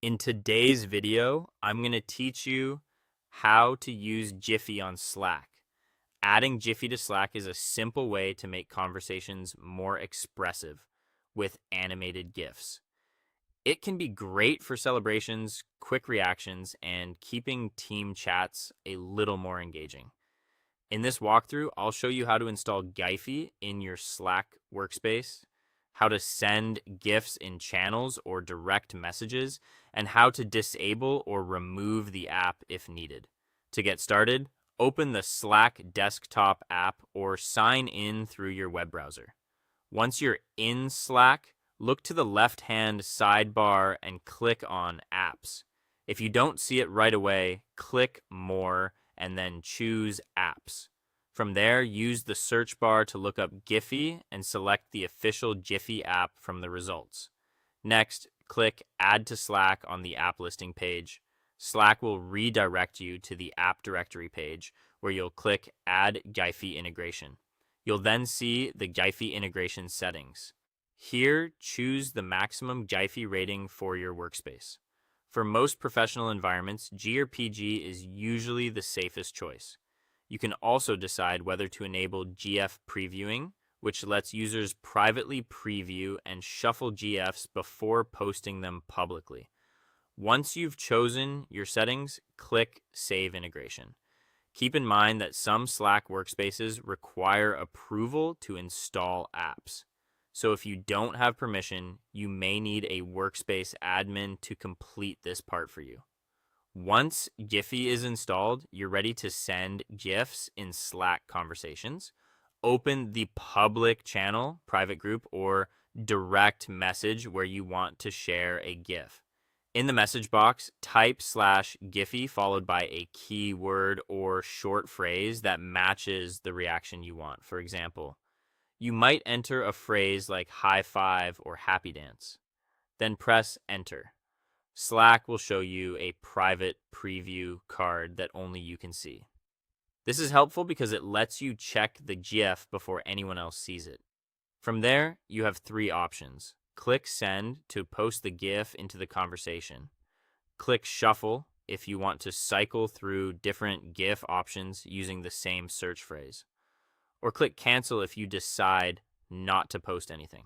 In today's video, I'm going to teach you how to use Giphy on Slack. Adding Giphy to Slack is a simple way to make conversations more expressive with animated GIFs. It can be great for celebrations, quick reactions, and keeping team chats a little more engaging. In this walkthrough, I'll show you how to install Giphy in your Slack workspace, how to send GIFs in channels or direct messages, and how to disable or remove the app if needed. To get started, open the Slack desktop app or sign in through your web browser. Once you're in Slack, look to the left-hand sidebar and click on Apps. If you don't see it right away, click More and then choose Apps. From there, use the search bar to look up Giphy and select the official Giphy app from the results. Next, click Add to Slack on the app listing page. Slack will redirect you to the app directory page where you'll click Add Giphy Integration. You'll then see the Giphy integration settings. Here, choose the maximum Giphy rating for your workspace. For most professional environments, G or PG is usually the safest choice. You can also decide whether to enable GF previewing, which lets users privately preview and shuffle GFs before posting them publicly. Once you've chosen your settings, click Save Integration. Keep in mind that some Slack workspaces require approval to install apps. So if you don't have permission, you may need a workspace admin to complete this part for you. Once Giphy is installed, you're ready to send GIFs in Slack conversations. Open the public channel, private group, or direct message where you want to share a GIF. In the message box, type /Giphy followed by a keyword or short phrase that matches the reaction you want. For example, you might enter a phrase like high five or happy dance. Then press enter. Slack will show you a private preview card that only you can see. This is helpful because it lets you check the GIF before anyone else sees it. From there, you have three options. Click Send to post the GIF into the conversation. Click Shuffle if you want to cycle through different GIF options using the same search phrase. Or click Cancel if you decide not to post anything.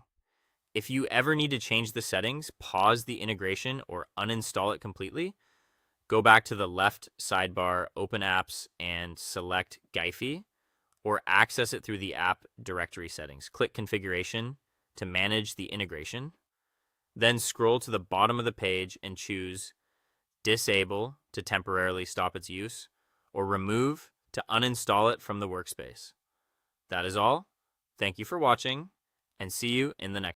If you ever need to change the settings, pause the integration or uninstall it completely, go back to the left sidebar, open apps, and select Giphy, or access it through the app directory settings. Click Configuration to manage the integration. Then scroll to the bottom of the page and choose Disable to temporarily stop its use, or Remove to uninstall it from the workspace. That is all. Thank you for watching, and see you in the next